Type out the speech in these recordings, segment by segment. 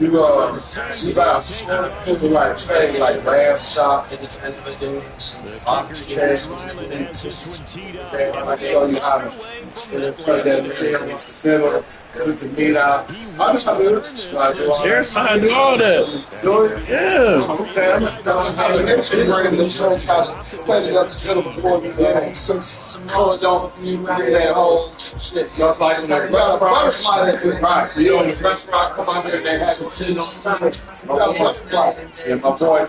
You got people like say like lamb chop and oxygen. I show you how to put that in the center, put the meat out. I'm just gonna do it. There's how to do all that. Do it? Yeah. Okay, I'm gonna have an extra bring the show play it up to the before you go. So don't you bring that whole shit. Just like in the restaurant, right? You know, in the restaurant, come out here, they have it sitting on the counter. And my boy,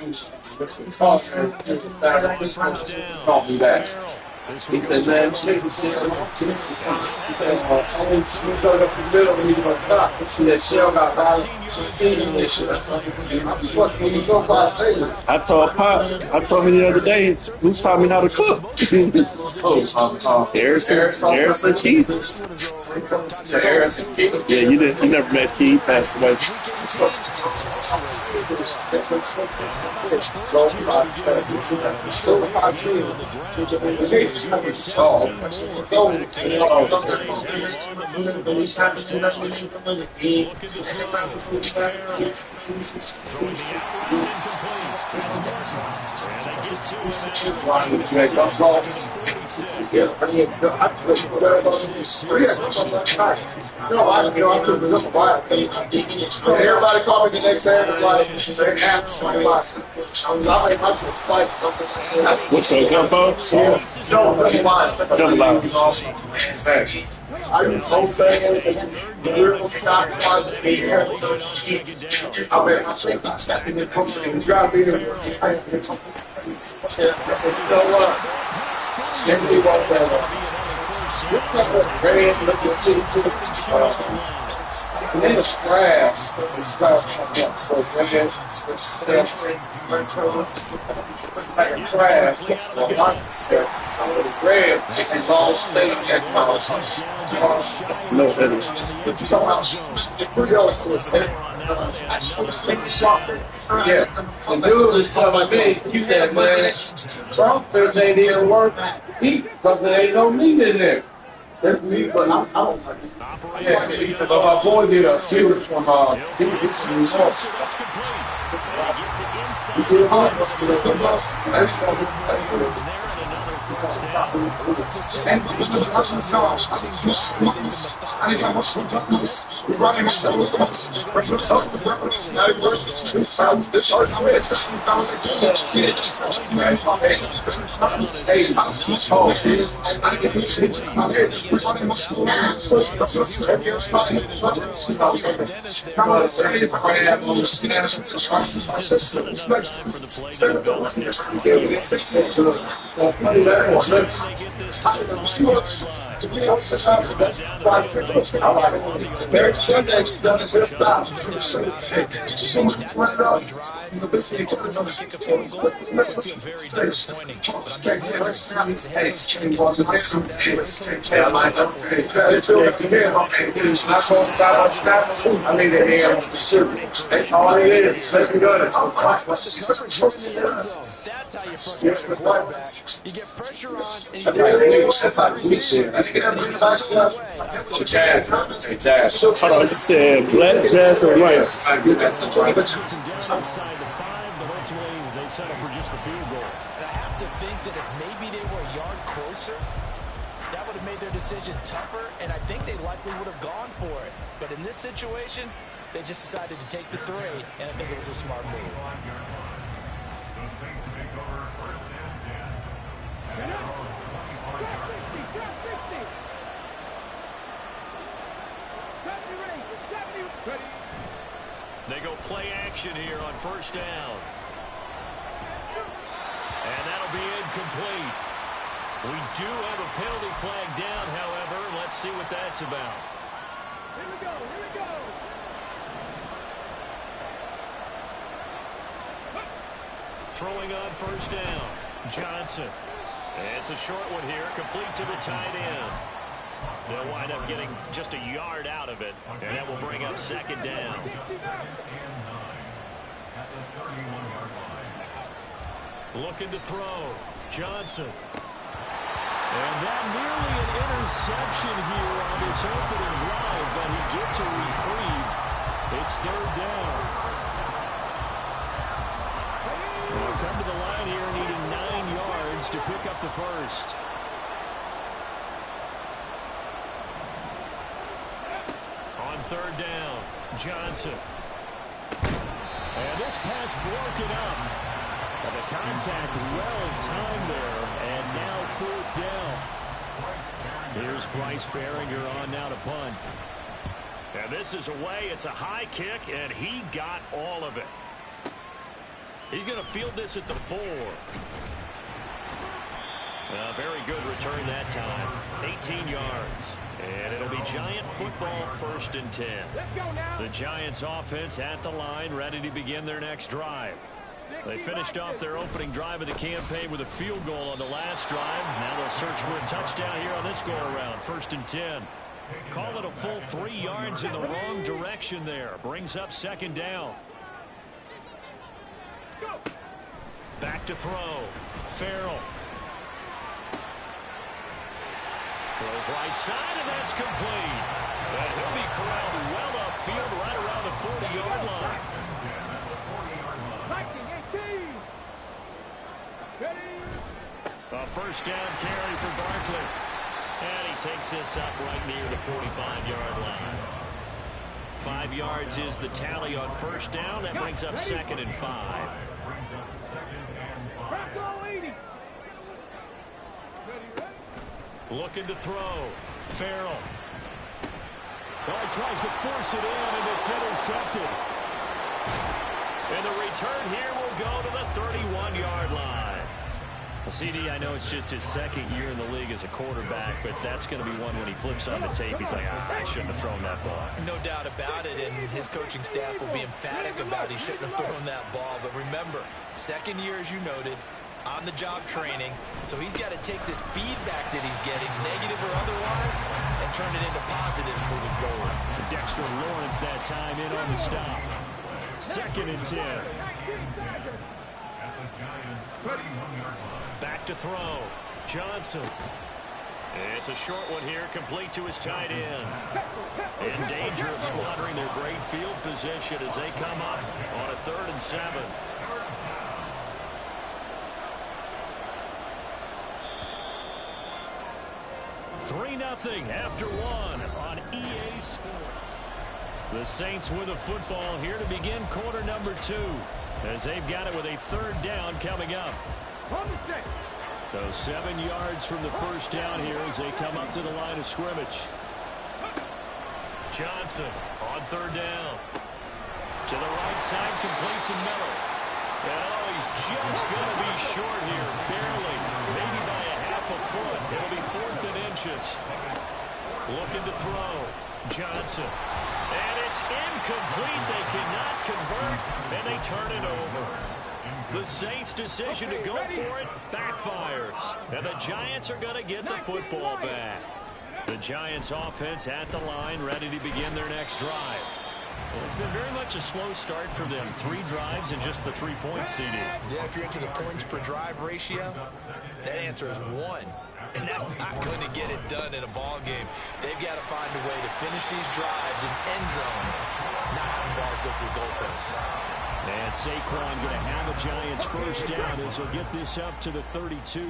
called me that. He said, man, shit, you go up the middle and you go top. See that shell got violent. She's seeing this shit. When you go by things. I told Pop, I told him the other day, who taught me how to cook? Harrison Keith. Harrison Keith? Yeah, you never met Keith, passed away. Everybody call me the next day. What's up, Gumbo? Jambalaya. I use those things, the real stocks on the air. I bet I think I'm stepping in from the job here. You know what? Simply what and then it's grass. It's grass. So it's like a trash. The red is all staying there. No, that is. Yeah. The dude was telling me, he said, man, Trump says ain't even worth eat because there ain't no meat in there. That's me, but I don't like it. Yeah, but my boy did a series from I mean, that's all it is. Let's go. That's how you get pressure on. Hold on, you said black jazz or white? Inside the 5, but ultimately they settle for just the field goal. And I have to think that if maybe they were a yard closer, that would have made their decision tougher, and I think they likely would have gone for it. But in this situation, they just decided to take the 3, and I think it was a smart move. They go play action here on first down. And that'll be incomplete. We do have a penalty flag down, however. Let's see what that's about. Here we go, here we go. Throwing on first down, Johnson. And it's a short one here, complete to the tight end. They'll wind up getting just a yard out of it, and that will bring up second down. Looking to throw, Johnson. And that nearly an interception here on this opening drive, but he gets a reprieve. It's third down. They'll come to the line here needing 9 yards to pick up the first. On third down, Johnson. And this pass broken up. And the contact well timed there. And now fourth down. Here's Bryce Behringer on now to punt. And this is away. It's a high kick, and he got all of it. He's going to field this at the 4. Very good return that time. 18 yards. And it'll be Giant football, 1st and 10. The Giants offense at the line, ready to begin their next drive. They finished off their opening drive of the campaign with a field goal on the last drive. Now they'll search for a touchdown here on this go-around, 1st and 10. Call it a full 3 yards in the wrong direction there. Brings up 2nd down. Back to throw. Farrell. Throws right side, and that's complete. And he'll be corralled well upfield right around the 40-yard line. A 1st down carry for Barkley. And he takes this up right near the 45-yard line. 5 yards is the tally on 1st down. That brings up 2nd and 5. Looking to throw. Farrell. Well, he tries to force it in, and it's intercepted. And the return here will go to the 31-yard line. Well, CD, I know it's just his 2nd year in the league as a quarterback, but that's going to be one when he flips on the tape, he's like, I shouldn't have thrown that ball. No doubt about it, and his coaching staff will be emphatic about he shouldn't have thrown that ball. But remember, 2nd year, as you noted, on-the-job training, so he's got to take this feedback that he's getting, negative or otherwise, and turn it into positives moving forward. Dexter Lawrence that time in on the stop. 2nd and 10. Back to throw. Johnson. It's a short one here, complete to his tight end. In danger of squandering their great field position as they come up on a 3rd and 7. Three 3-0 after 1 on EA Sports. The Saints with a football here to begin quarter number 2 as they've got it with a 3rd down coming up. So 7 yards from the 1st down here as they come up to the line of scrimmage. Johnson on 3rd down. To the right side, complete to Miller. And he's just going to be short here, barely, maybe by a half a foot. It'll be 4th and inches. Looking to throw. Johnson. And it's incomplete. They cannot convert, and they turn it over. The Saints' decision to go for it backfires. And the Giants are going to get the football back. The Giants' offense at the line, ready to begin their next drive. Well, it's been very much a slow start for them. 3 drives and just the 3 points CD. Yeah, if you're into the points per drive ratio, that answer is 1. And that's not going to get it done in a ball game. They've got to find a way to finish these drives in end zones, not having balls go through goalposts. And Saquon going to have a Giants 1st down as he'll get this up to the 32.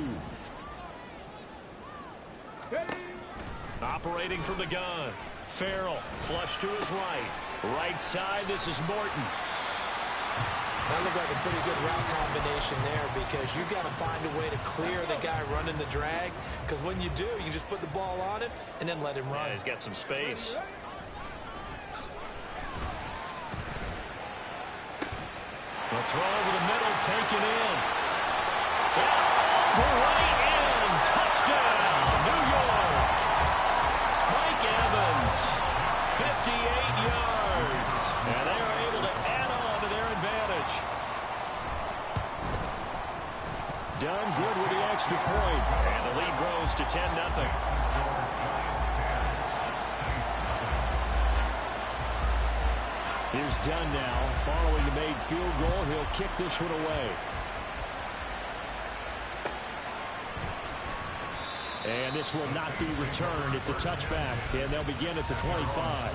Operating from the gun. Farrell, flush to his right. Right side, this is Morton. That looked like a pretty good route combination there because you've got to find a way to clear the guy running the drag, because when you do, you just put the ball on him and then let him run. Yeah, he's got some space. The throw over the middle, taken in. The right end, touchdown, New York. Mike Evans, 58 yards, and they are able to add on to their advantage. Done good with the extra point, and the lead grows to 10-0. Here's Dunn now. Following the made field goal, he'll kick this one away. And this will not be returned. It's a touchback, and they'll begin at the 25.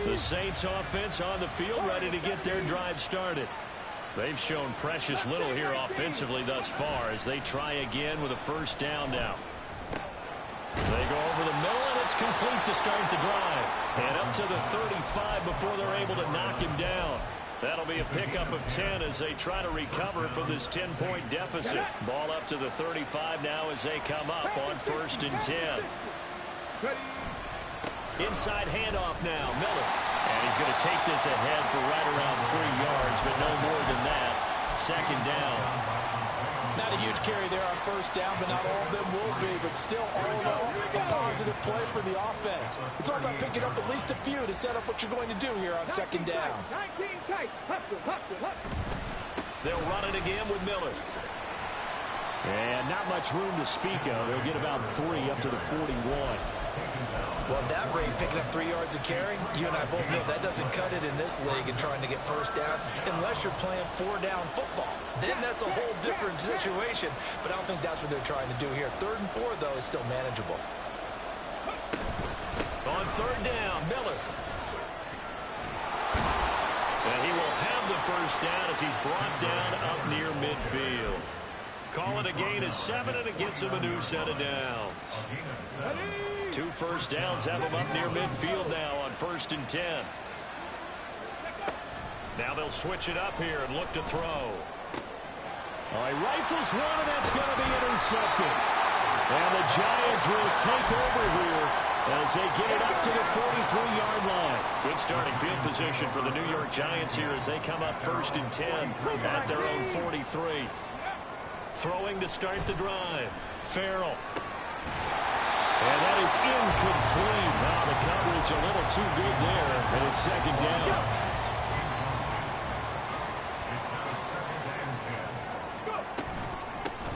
The Saints offense on the field, ready to get their drive started. They've shown precious little here offensively thus far as they try again with a first down now. They go over the middle, and it's complete to start the drive. And up to the 35 before they're able to knock him down. That'll be a pickup of 10 as they try to recover from this 10-point deficit. Ball up to the 35 now as they come up on 1st and 10. Inside handoff now, Miller. And he's going to take this ahead for right around 3 yards, but no more than that. 2nd down. Not a huge carry there on 1st down, but not all of them will be. But still, all in all, a positive play for the offense. It's all about picking up at least a few to set up what you're going to do here on 2nd down. They'll run it again with Miller. And not much room to speak of. They'll get about 3 up to the 41. Well, at that rate, picking up 3 yards a carry, you and I both know that doesn't cut it in this league and trying to get first downs unless you're playing 4-down football. Then that's a whole different situation, but I don't think that's what they're trying to do here. 3rd and 4, though, is still manageable. On 3rd down, Miller. And he will have the first down as he's brought down up near midfield. Call it a gain of 7, and it gets him a new set of downs. 2 first downs have him up near midfield now on 1st and 10. Now they'll switch it up here and look to throw. All right, rifles one, and that's going to be intercepted. And the Giants will take over here as they get it up to the 43-yard line. Good starting field position for the New York Giants here as they come up 1st and 10 at their own 43. Throwing to start the drive. Farrell. And that is incomplete. Wow, the coverage a little too good there, and it's 2nd down.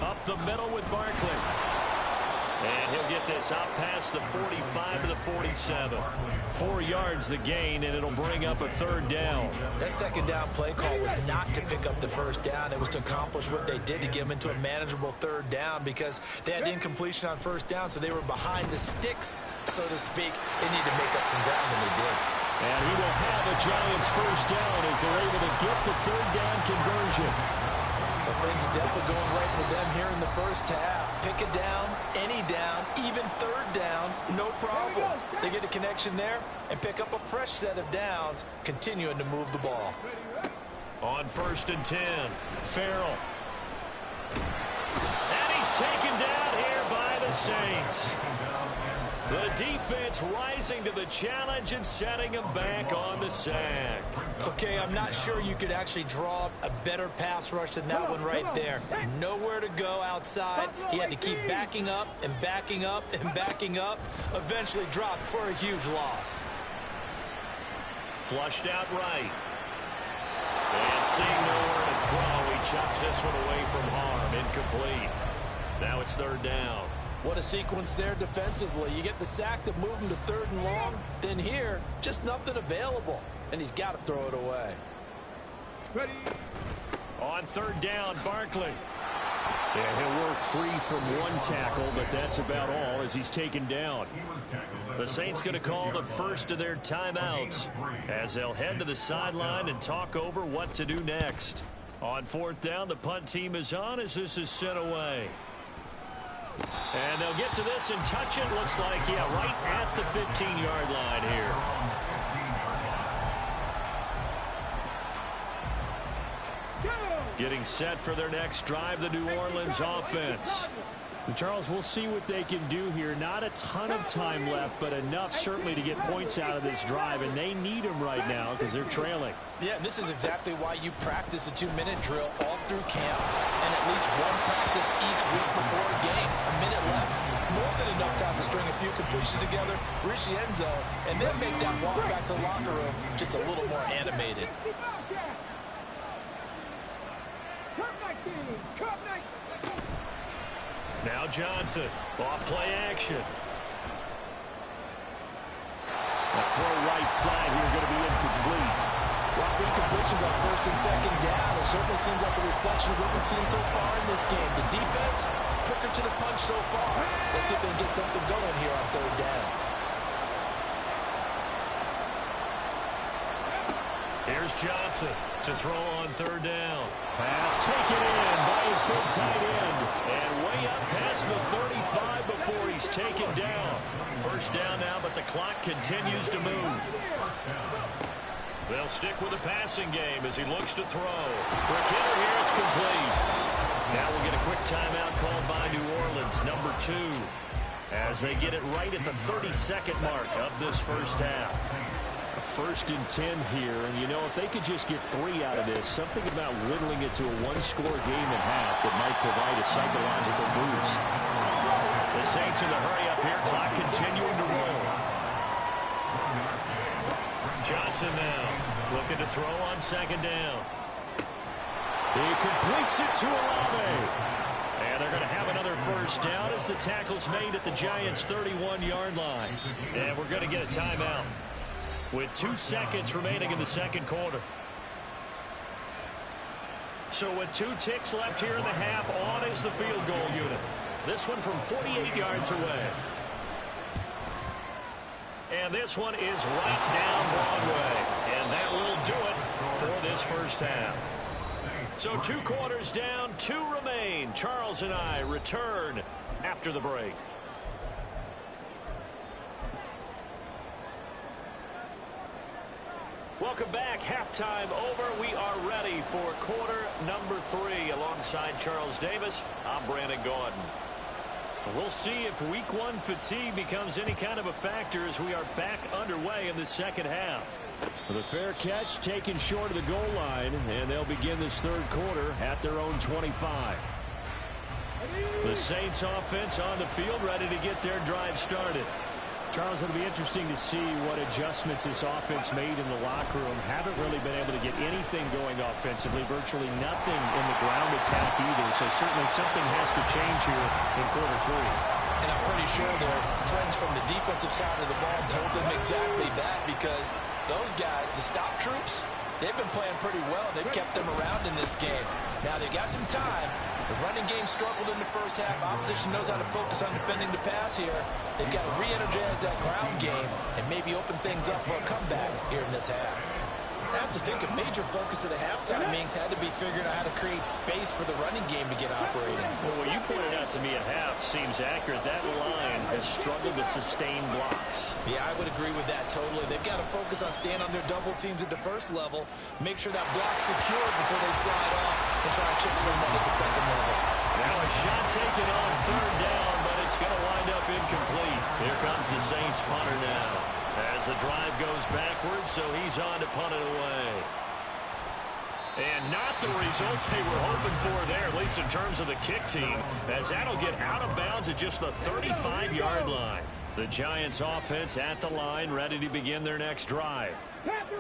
Up the middle with Barkley. And he'll get this out past the 45 to the 47. 4 yards the gain, and it'll bring up a 3rd down. That 2nd down play call was not to pick up the first down. It was to accomplish what they did to get them into a manageable 3rd down because they had incompletion on 1st down, so they were behind the sticks, so to speak. They need to make up some ground, and they did. And he will have the Giants first down as they're able to get the 3rd down conversion. Well, things are definitely going right for them here in the first half. Pick a down, any down, even 3rd down, no problem. They get a connection there and pick up a fresh set of downs, continuing to move the ball. On 1st and 10, Farrell. And he's taken down here by the Saints. The defense rising to the challenge and setting him back on the sack. Okay, I'm not sure you could actually draw a better pass rush than that one right there. Nowhere to go outside. He had to keep backing up and backing up and backing up. Eventually dropped for a huge loss. Flushed out right. And seeing nowhere to throw, he chucks this one away from harm. Incomplete. Now it's 3rd down. What a sequence there defensively. You get the sack to move him to 3rd and long. Then here, just nothing available. And he's got to throw it away. On 3rd down, Barkley. And he'll work free from 1 tackle, but that's about all as he's taken down. The Saints going to call the first of their timeouts as they'll head to the sideline and talk over what to do next. On 4th down, the punt team is on as this is sent away. And they'll get to this and touch it. Looks like, yeah, right at the 15-yard line here. Getting set for their next drive, the New Orleans offense. And Charles, we'll see what they can do here. Not a ton of time left, but enough certainly to get points out of this drive, and they need them right now because they're trailing. Yeah, this is exactly why you practice a 2-minute drill all through camp and at least 1 practice each week before a game. A minute left, more than enough time to string a few completions together, reach the end zone, and then make that walk back to the locker room just a little more animated. Now Johnson, off play action. That throw right side here going to be incomplete. Well, incompletions on 1st and 2nd down. It certainly seems like a reflection of what we've seen so far in this game. The defense, quicker to the punch so far. Let's see if they can get something going here on 3rd down. Here's Johnson to throw on third down. Pass taken in by his big tight end. And way up past the 35 before he's taken down. First down now, but the clock continues to move. They'll stick with the passing game as he looks to throw. For Kittle here, it's complete. Now we'll get a quick timeout called by New Orleans, number 2, as they get it right at the 32nd mark of this first half. A 1st and 10 here, and you know, if they could just get 3 out of this, something about whittling it to a 1-score game at half that might provide a psychological boost. The Saints in the hurry up here, clock continuing to roll. Johnson now looking to throw on second down. He completes it to Olave. And they're going to have another first down as the tackle's made at the Giants' 31-yard line. And we're going to get a timeout with 2 seconds remaining in the second quarter. So with 2 ticks left here in the half, on is the field goal unit. This one from 48 yards away. And this one is right down Broadway. And that will do it for this first half. So 2 quarters down, 2 remain. Charles and I return after the break. Welcome back. Halftime over. We are ready for quarter number 3. Alongside Charles Davis, I'm Brandon Gordon. We'll see if week 1 fatigue becomes any kind of a factor as we are back underway in the second half. The fair catch taken short of the goal line, and they'll begin this third quarter at their own 25. The Saints offense on the field, ready to get their drive started. Charles, it'll be interesting to see what adjustments this offense made in the locker room. Haven't really been able to get anything going offensively, virtually nothing in the ground attack either. So certainly something has to change here in quarter 3. And I'm pretty sure their friends from the defensive side of the ball told them exactly that, because those guys, the stop troops, they've been playing pretty well. They've kept them around in this game. Now they got some time. The running game struggled in the first half. Opposition knows how to focus on defending the pass here. They've got to re-energize that ground game and maybe open things up for a comeback here in this half. I have to think a major focus of the halftime meetings had to be figuring out how to create space for the running game to get operating. Well, what you pointed out to me at half seems accurate. That line has struggled to sustain blocks. Yeah, I would agree with that totally. They've got to focus on staying on their double teams at the first level, make sure that block's secured before they slide off and try to chip someone at the second level. Now a shot taken on third down, but it's going to wind up incomplete. Here comes the Saints punter now, as the drive goes backwards, so he's on to punt it away. And not the result they were hoping for there, at least in terms of the kick team, as that'll get out of bounds at just the 35-yard line. The Giants offense at the line, ready to begin their next drive.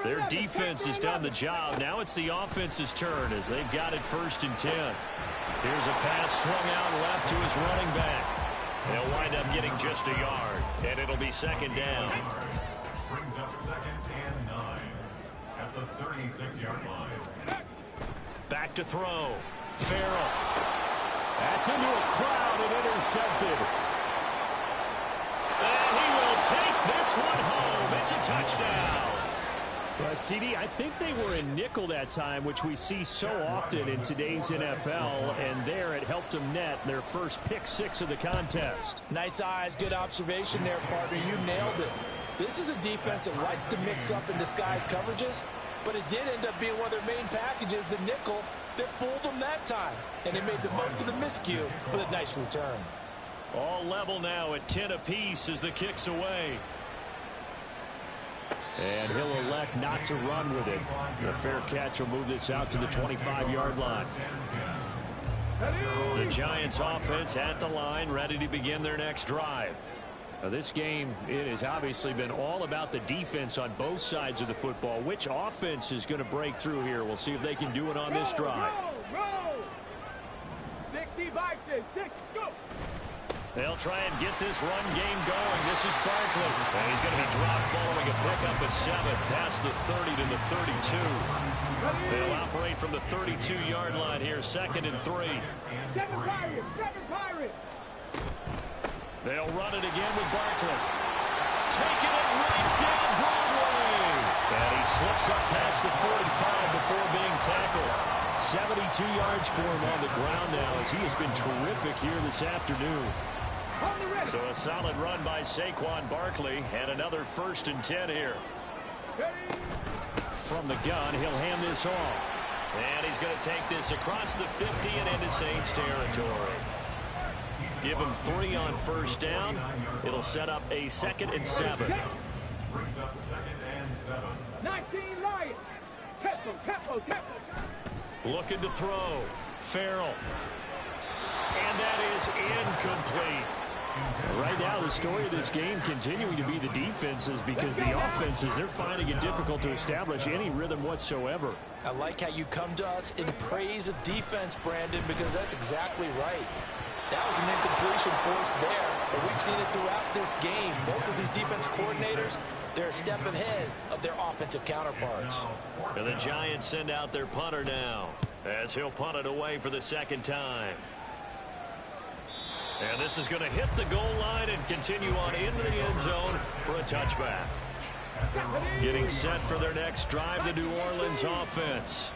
Their defense has done the job. Now it's the offense's turn as they've got it 1st and 10. Here's a pass swung out left to his running back. They'll wind up getting just a yard, and it'll be second down. Brings up 2nd and 9 at the 36-yard line. Back to throw. Farrell. That's into a crowd and intercepted. And he will take this one home. It's a touchdown. Well, CD, I think they were in nickel that time, which we see so often in today's NFL, and there it helped them net their first pick 6 of the contest. Nice eyes, good observation there, partner. You nailed it. This is a defense that likes to mix up and disguise coverages, but it did end up being one of their main packages, the nickel, that fooled them that time. And they made the most of the miscue with a nice return. All level now at 10 apiece as the kick's away. And he'll elect not to run with it. The fair catch will move this out to the 25-yard line. The Giants offense at the line, ready to begin their next drive. Now this game, it has obviously been all about the defense on both sides of the football. Which offense is going to break through here? We'll see if they can do it on this drive. Roll! 60 by 6, go! They'll try and get this run game going. This is Barkley. And he's going to be dropped following a pickup of 7 past the 30 to the 32. They'll operate from the 32-yard line here, 2nd and 3. 7 Pirates! They'll run it again with Barkley. Taking it right down Broadway. And he slips up past the 40 tackle. 72 yards for him on the ground now as he has been terrific here this afternoon. So a solid run by Saquon Barkley and another 1st and 10 here. From the gun, he'll hand this off. And he's going to take this across the 50 and into Saints territory. Give him 3 on 1st down. It'll set up a 2nd and 7. Brings up 2nd and 7. 19 Lions. Tempo. Looking to throw. Farrell. And that is incomplete. Right now, the story of this game continuing to be the defenses because the offenses, they're finding it difficult to establish any rhythm whatsoever. I like how you come to us in praise of defense, Brandon, because that's exactly right. That was an incompletion force there, but we've seen it throughout this game. Both of these defense coordinators, they're a step ahead of their offensive counterparts. And the Giants send out their punter now as he'll punt it away for the 2nd time. And this is going to hit the goal line and continue on into the end zone for a touchback. Getting set for their next drive, the New Orleans offense.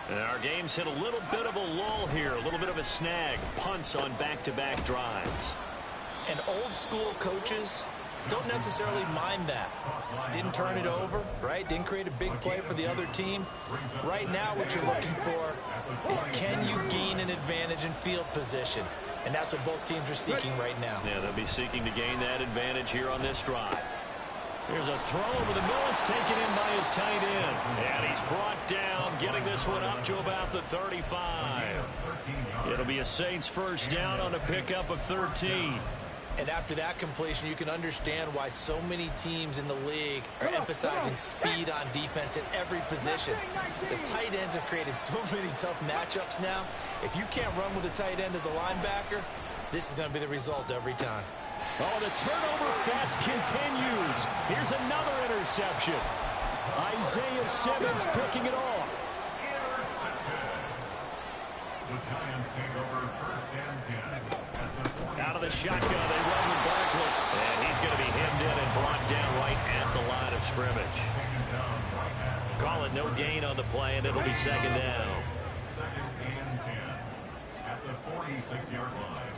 And our game's hit a little bit of a lull here, a little bit of a snag. Punts on back-to-back drives. And old school coaches don't necessarily mind that. Didn't turn it over, right? Didn't create a big play for the other team. Right now what you're looking for is can you gain an advantage in field position? And that's what both teams are seeking right now. Yeah, they'll be seeking to gain that advantage here on this drive. Here's a throw over the middle. It's taken in by his tight end. And he's brought down, getting this one up to about the 35. It'll be a Saints 1st down on a pickup of 13. And after that completion, you can understand why so many teams in the league are emphasizing speed on defense in every position. The tight ends have created so many tough matchups now. If you can't run with a tight end as a linebacker, this is going to be the result every time. Oh, the turnover fest continues. Here's another interception. Isaiah Simmons picking it off. The Giants take over 1st and 10. Out of the shotgun, they run with Barkley. And he's going to be hemmed in and brought down right at the line of scrimmage. Call it no gain on the play, and it'll be 2nd down. 2nd and 10 at the 46-yard line.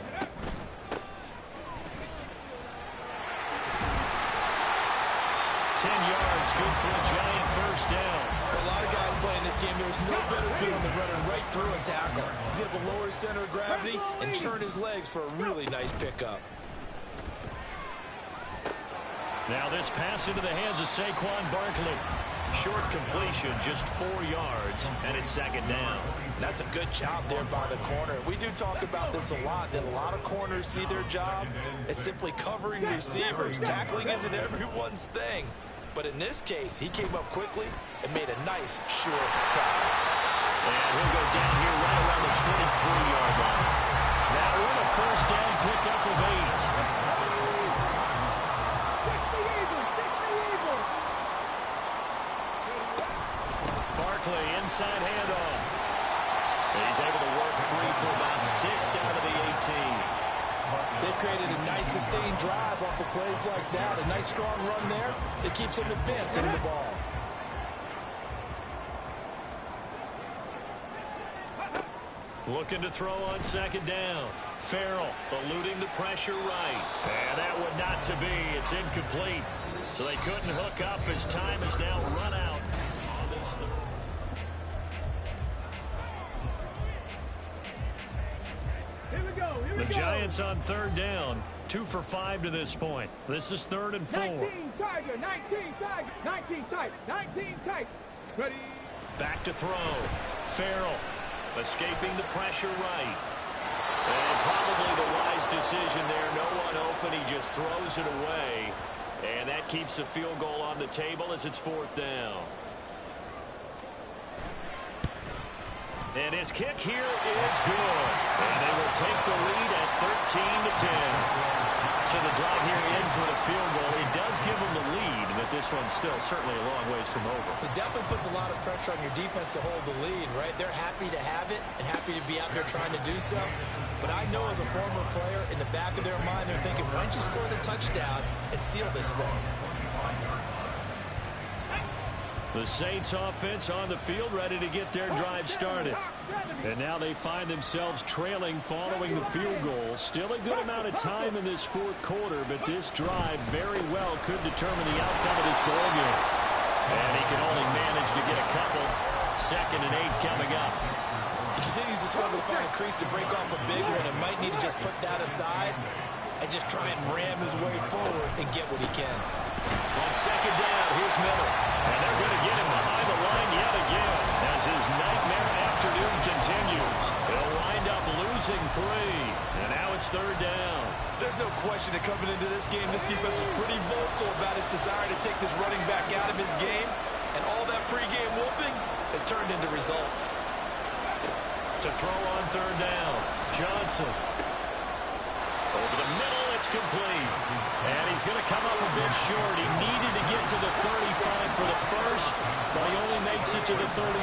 10 yards, good for a Giant 1st down. For a lot of guys playing this game, there's no better feeling than running right through a tackle. He's able to lower his center of gravity and churn his legs for a really nice pickup. Now this pass into the hands of Saquon Barkley. Short completion, just 4 yards, and it's 2nd down. That's a good job there by the corner. We do talk about this a lot, that a lot of corners see their job as simply covering receivers. Tackling isn't everyone's thing. But in this case, he came up quickly and made a nice, short tackle. And he'll go down here right around the 23-yard line. Now we're a 1st down pickup of 8. Barkley, inside handoff. He's able to work free for about 6 down to the 18. They created a nice sustained drive off of plays like that. A nice strong run there. It keeps them advancing the ball. Looking to throw on 2nd down. Farrell eluding the pressure right. And that would not to be. It's incomplete. So they couldn't hook up as time has now run out on this third. The Giants on 3rd down. 2 for 5 to this point. This is 3rd and 4. 19 Tiger, 19 Tiger, 19 tight, 19 tight. Ready. Back to throw. Farrell escaping the pressure right. And probably the wise decision there. No one open. He just throws it away. And that keeps the field goal on the table as it's 4th down. And his kick here is good. And they will take the lead at 13-10. So the drive here ends with a field goal. It does give them the lead, but this one's still certainly a long ways from over. It definitely puts a lot of pressure on your defense to hold the lead, right? They're happy to have it and happy to be out there trying to do so. But I know as a former player, in the back of their mind, they're thinking, why don't you score the touchdown and seal this thing? The Saints offense on the field ready to get their drive started. And now they find themselves trailing following the field goal. Still a good amount of time in this fourth quarter, but this drive very well could determine the outcome of this ball game. And he can only manage to get a couple. 2nd and 8 coming up. He continues to struggle to find a crease to break off a big one and might need to just put that aside and just try and ram his way forward and get what he can. On 2nd down, here's Miller. And they're going to get him behind the line yet again as his nightmare afternoon continues. They'll wind up losing 3. And now it's 3rd down. There's no question that coming into this game, this defense was pretty vocal about its desire to take this running back out of his game. And all that pregame whooping has turned into results. To throw on 3rd down, Johnson. Over the middle, it's complete. And he's going to come up a bit short. He needed to get to the 35 for the first, but he only makes it to the 34.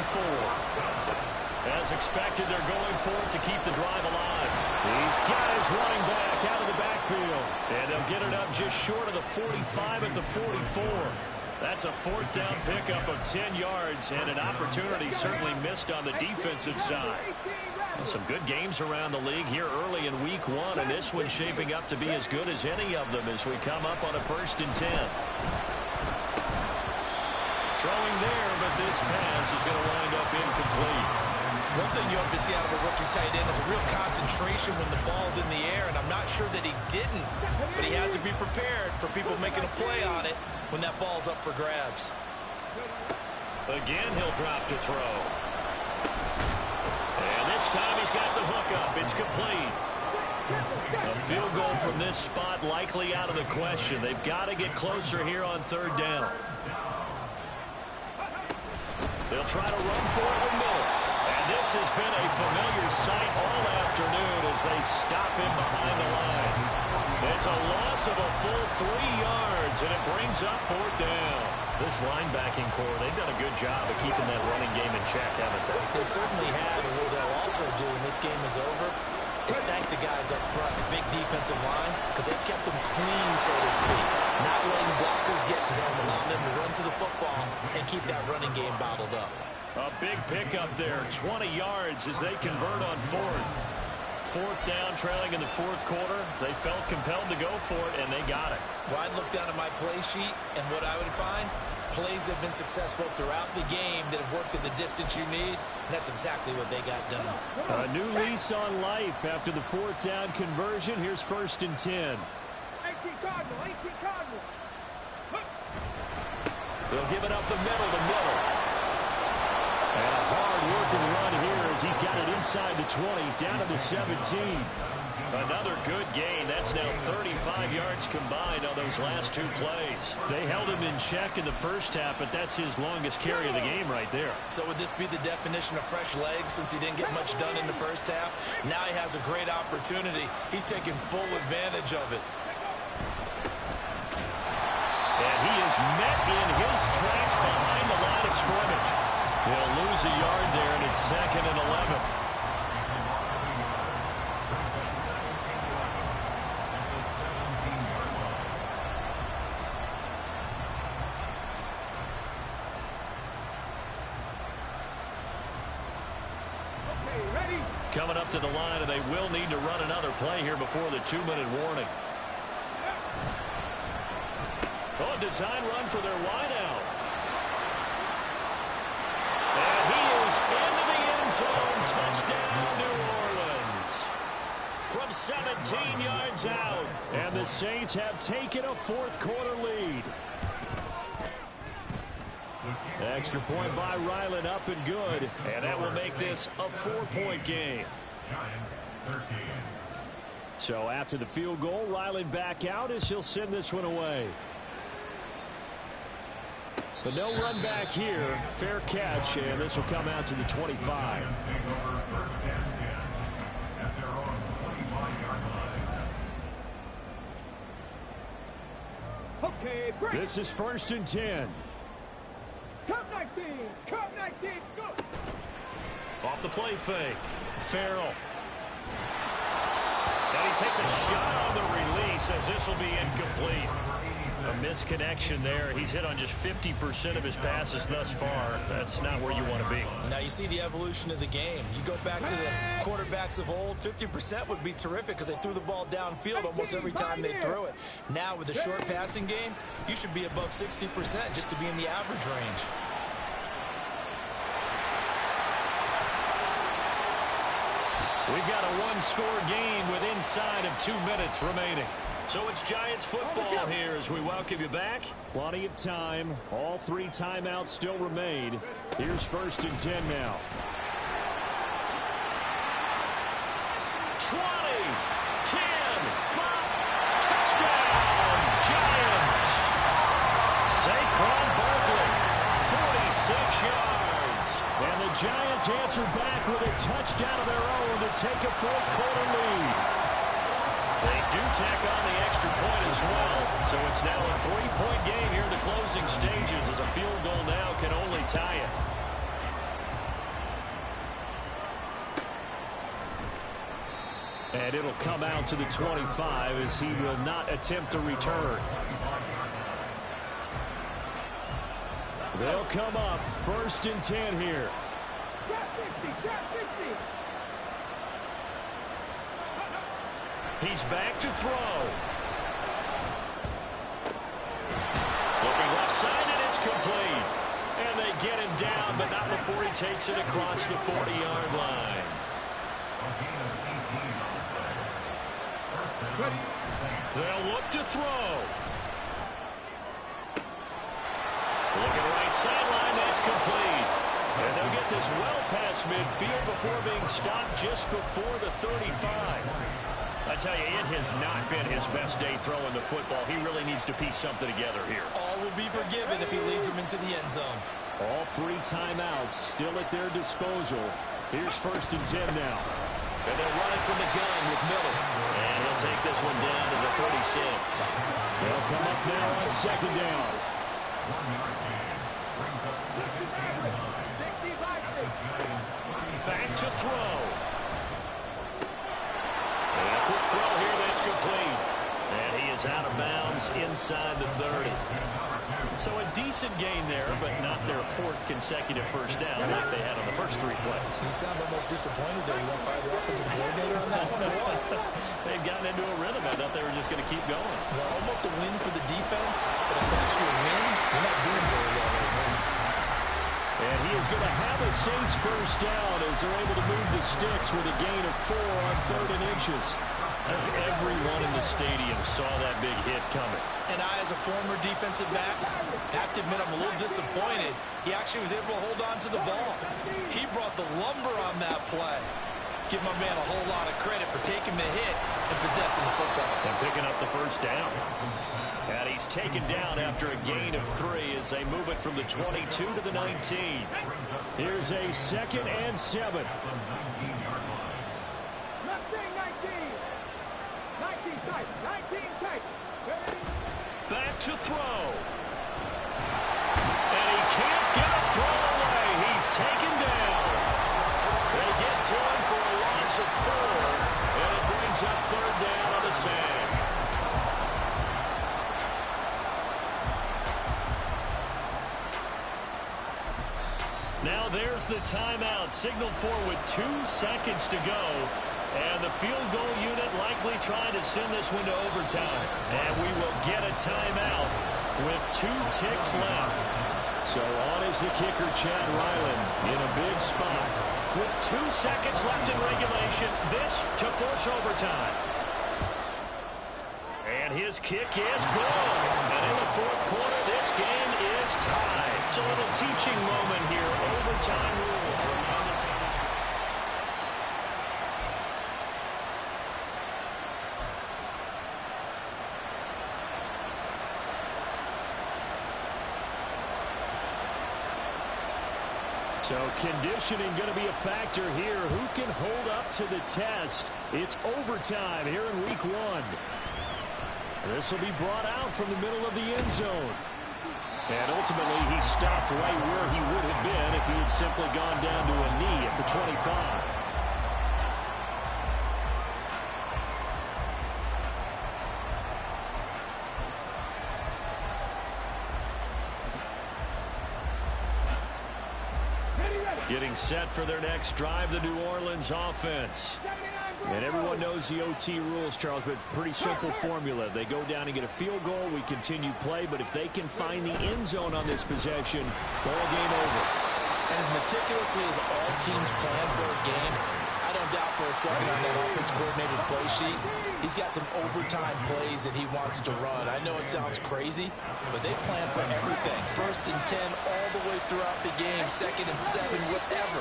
As expected, they're going for it to keep the drive alive. These guys running back out of the backfield. And they'll get it up just short of the 45 at the 44. That's a 4th down pickup of 10 yards and an opportunity certainly missed on the defensive side. Well, some good games around the league here early in week 1, and this one's shaping up to be as good as any of them as we come up on a 1st and 10. Throwing there, but this pass is going to wind up incomplete. One thing you have to see out of a rookie tight end is a real concentration when the ball's in the air, and I'm not sure that he didn't, but he has to be prepared for people making a play on it when that ball's up for grabs. Again, he'll drop to throw. And this time he's got the hook up. It's complete. A field goal from this spot likely out of the question. They've got to get closer here on 3rd down. They'll try to run for it with Miller. And this has been a familiar sight all afternoon as they stop him behind the line. It's a loss of a full 3 yards, and it brings up 4th down. This linebacking core, they've done a good job of keeping that running game in check, haven't they? They certainly have, and what they'll also do when this game is over is thank the guys up front, the big defensive line, because they've kept them clean, so to speak. Not letting blockers get to them, allowing them to run to the football and keep that running game bottled up. A big pickup there, 20 yards as they convert on 4th. 4th down, trailing in the 4th quarter. They felt compelled to go for it, and they got it. Well, I'd look down at my play sheet, and what I would find, plays have been successful throughout the game that have worked at the distance you need, and that's exactly what they got done. A new lease on life after the 4th down conversion. Here's 1st and 10. 18 Cardinal, 18 Cardinal. They'll give it up the middle to Miller. And a hard-working run here as he's got it inside the 20, down to the 17. Another good gain. That's now 35 yards combined on those last 2 plays. They held him in check in the first half, but that's his longest carry of the game right there. So would this be the definition of fresh legs since he didn't get much done in the first half? Now he has a great opportunity. He's taking full advantage of it. And he is met in his tracks behind the line of scrimmage. They'll lose a yard there, and it's 2nd and 11. Coming up to the line, and they will need to run another play here before the 2-minute warning. Oh, design run for their wideout. And he is into the end zone. Touchdown, New Orleans. From 17 yards out. And the Saints have taken a 4th quarter lead. Extra point by Ryland, up and good. And that will make this a 4-point game. So after the field goal, Ryland back out as he'll send this one away. But no run back here. Fair catch, and this will come out to the 25. Okay, break. This is 1st and 10. Cup 19, Cup 19, go. Off the play fake. Farrell. And he takes a shot on the release as this will be incomplete. A misconnection there. He's hit on just 50% of his passes thus far. That's not where you want to be. Now you see the evolution of the game. You go back to the quarterbacks of old, 50% would be terrific because they threw the ball downfield almost every time they threw it. Now with a short passing game, you should be above 60% just to be in the average range. We've got a one-score game with inside of 2 minutes remaining. So it's Giants football here as we welcome you back. Plenty of time. All 3 timeouts still remain. Here's 1st and 10 now. 20, 10, 5, touchdown, Giants. Saquon Barkley, 46 yards. And the Giants answer back with a touchdown of their own to take a 4th quarter lead. They do tack on the extra point as well, so it's now a 3-point game here in the closing stages as a field goal now can only tie it. And it'll come out to the 25 as he will not attempt a return. They'll come up 1st and 10 here. He's back to throw. Looking left side, and it's complete. And they get him down, but not before he takes it across the 40-yard line. They'll look to throw. Looking right sideline, that's complete. And they'll get this well past midfield before being stopped just before the 35. I tell you, it has not been his best day throwing the football. He really needs to piece something together here. All will be forgiven if he leads them into the end zone. All 3 timeouts still at their disposal. Here's 1st and 10 now. And they'll run it from the gun with Miller. And he'll take this one down to the 36. They'll come up now on 2nd down. Back to throw. And a quick throw here that's complete. And he is out of bounds inside the 30. So a decent gain there, but not their 4th consecutive first down like they had on the first 3 plays. You sound almost disappointed there. You want to fire the offensive coordinator on that one or what? They've gotten into a rhythm. I thought they were just going to keep going. Well, almost a win for the defense, but if that's your win, you're not doing very well right now. And he is going to have a Saints first down as they're able to move the sticks with a gain of 4 on 3rd and inches. I think everyone in the stadium saw that big hit coming. And I, as a former defensive back, have to admit I'm a little disappointed. He actually was able to hold on to the ball. He brought the lumber on that play. Give my man a whole lot of credit for taking the hit and possessing the football. And picking up the first down. And he's taken down after a gain of 3 as they move it from the 22 to the 19. Here's a 2nd and 7. Back to throw. And he can't get a throw away. He's taken down. They get to him for a loss of 4. And it brings up 3rd down on the sand. Now there's the timeout. Signaled for with 2 seconds to go. And the field goal unit likely trying to send this one to overtime. And we will get a timeout with 2 ticks left. So on is the kicker, Chad Ryland, in a big spot. With 2 seconds left in regulation, this to force overtime. And his kick is good. And in the 4th quarter, this game is tied. It's a little teaching moment here. Overtime rules remain the same. So conditioning going to be a factor here. Who can hold up to the test? It's overtime here in week 1. This will be brought out from the middle of the end zone. And ultimately, he stopped right where he would have been if he had simply gone down to a knee at the 25. Getting set for their next drive, the New Orleans offense. And everyone knows the OT rules, Charles, but pretty simple formula. They go down and get a field goal, we continue play, but if they can find the end zone on this possession, ball game over. And as meticulously as all teams plan for a game, I don't doubt for a second on that offense coordinator's play sheet, he's got some overtime plays that he wants to run. I know it sounds crazy, but they plan for everything. 1st and 10 all the way throughout the game, 2nd and 7, whatever.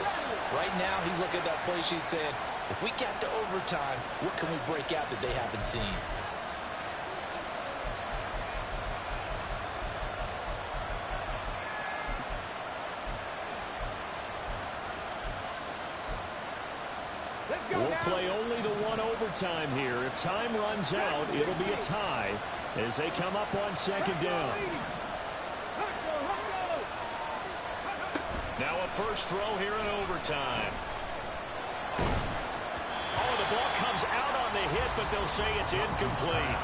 Right now, he's looking at that play sheet saying, if we get to overtime, what can we break out that they haven't seen? We'll play only the one overtime here. If time runs out, it'll be a tie as they come up on 2nd down. Now a first throw here in overtime. Oh, the ball comes out on the hit, but they'll say it's incomplete.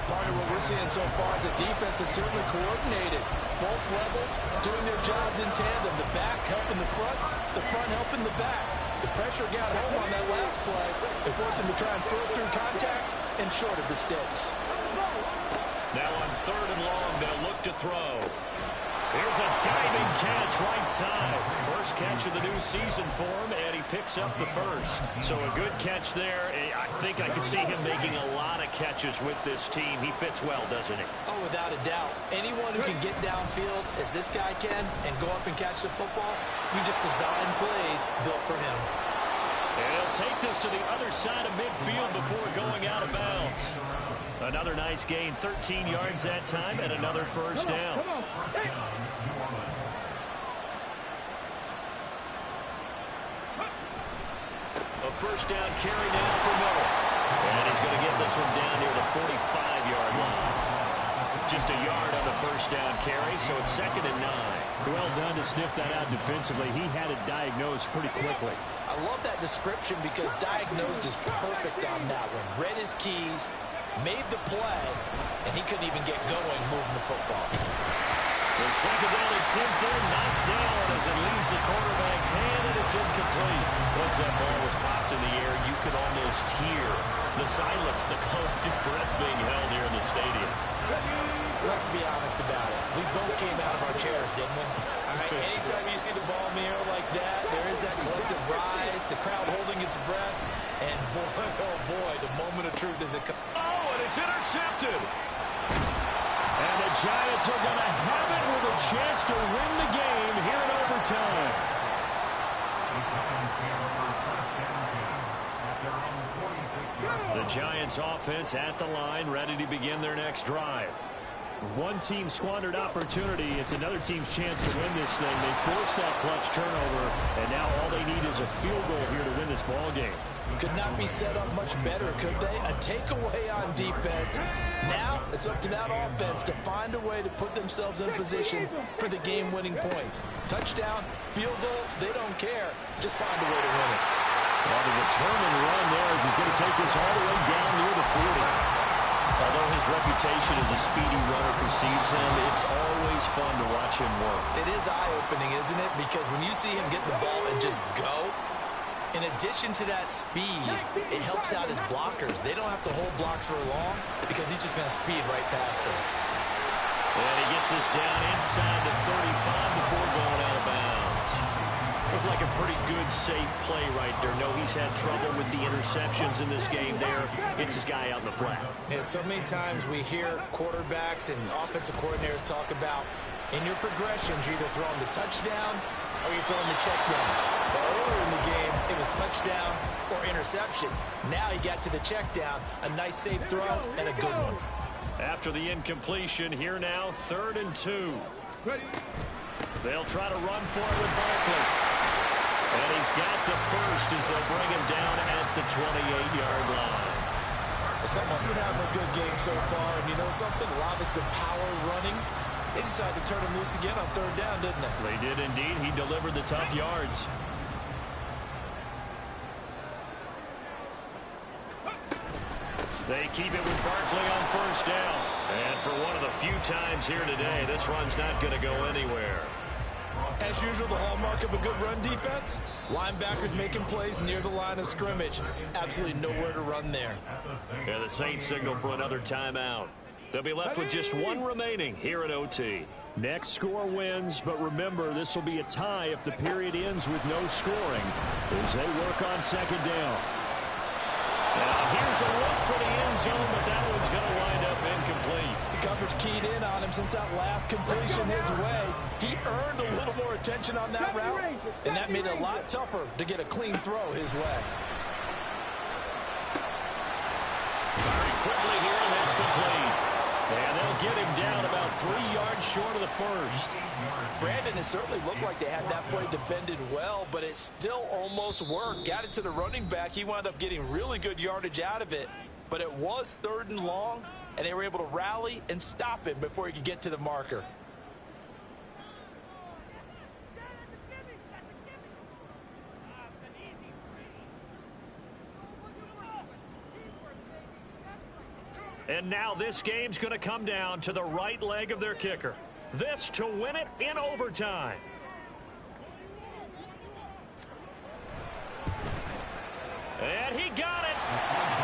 Part of what we're seeing so far is the defense is certainly coordinated. Both levels doing their jobs in tandem. The back helping the front helping the back. The pressure got home on that last play. It forced him to try and throw through contact and short of the sticks. Now on 3rd and long, they'll look to throw. Here's a diving catch right side. First catch of the new season for him, and he picks up the first. So a good catch there. I think I could see him making a lot of catches with this team. He fits well, doesn't he? Oh, without a doubt. Anyone who can get downfield, as this guy can, and go up and catch the football, you just design plays built for him. And he'll take this to the other side of midfield before going out of bounds. Another nice gain, 13 yards that time, and another first down. A first down carry now for Miller. And he's going to get this one down near the 45-yard line. Just a yard on the first down carry, so it's 2nd and 9. Well done to sniff that out defensively. He had it diagnosed pretty quickly. I love that description because diagnosed is perfect on that one. Read his keys, made the play, and he couldn't even get going moving the football. The 2nd down and 10 third, knocked down as it leaves the quarterback's hand, and it's incomplete. Once that ball was popped in the air, you could almost hear the silence, the collective breath being held here in the stadium. Let's be honest about it. We both came out of our chairs, didn't we? All right, anytime you see the ball in the air like that, there is that collective rise, the crowd holding its breath, and boy, oh boy, the moment of truth is it. Oh, and it's intercepted. And the Giants are going to have it with a chance to win the game here in overtime. The Giants offense at the line, ready to begin their next drive. One team squandered opportunity. It's another team's chance to win this thing. They forced that clutch turnover, and now all they need is a field goal here to win this ball game. Could not be set up much better, could they? A takeaway on defense. Now it's up to that offense to find a way to put themselves in position for the game-winning points. Touchdown, field goal, they don't care. Just find a way to win it. Well, the determined run there as he's going to take this all the way down near the 40. Although his reputation as a speedy runner precedes him, it's always fun to watch him work. It is eye-opening, isn't it? Because when you see him get the ball and just go, in addition to that speed, it helps out his blockers. They don't have to hold blocks for long because he's just going to speed right past them. And he gets this down inside the 35 before going out of bounds. Looked like a pretty good, safe play right there. No, he's had trouble with the interceptions in this game there. It's his guy out in the flat. Yeah, so many times we hear quarterbacks and offensive coordinators talk about in your progressions, you're either throwing the touchdown or you're throwing the check down. But earlier in the game, it was touchdown or interception. Now he got to the check down, a nice safe throw and a good one. After the incompletion, here now, 3rd and 2. They'll try to run for it with Barkley. And he's got the first as they'll bring him down at the 28-yard line. Someone's been having a good game so far, and you know something? A lot of it's been power running. They decided to turn him loose again on 3rd down, didn't they? They did indeed. He delivered the tough yards. They keep it with Barkley on 1st down. And for one of the few times here today, this run's not going to go anywhere. As usual, the hallmark of a good run defense, linebackers making plays near the line of scrimmage. Absolutely nowhere to run there. And the Saints signal for another timeout. They'll be left with just one remaining here at OT. Next score wins, but remember, this will be a tie if the period ends with no scoring as they work on second down. Now here's a look for the end zone, but that one's going to wind up incomplete. The coverage keyed in on him since that last completion his way. He earned a little more attention on that route, and that made it a lot tougher to get a clean throw his way. Very quickly here, and that's complete. And they'll get him down about 3 yards short of the first. Brandon, it certainly looked like they had that play defended well, but it still almost worked. Got it to the running back. He wound up getting really good yardage out of it, but it was 3rd and long, and they were able to rally and stop him before he could get to the marker. And now this game's going to come down to the right leg of their kicker. This to win it in overtime. And he got it.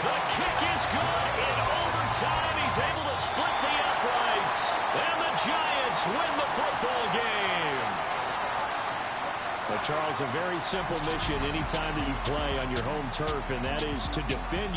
The kick is good in overtime. He's able to split the uprights. And the Giants win the football game. Well, Charles, a very simple mission anytime that you play on your home turf, and that is to defend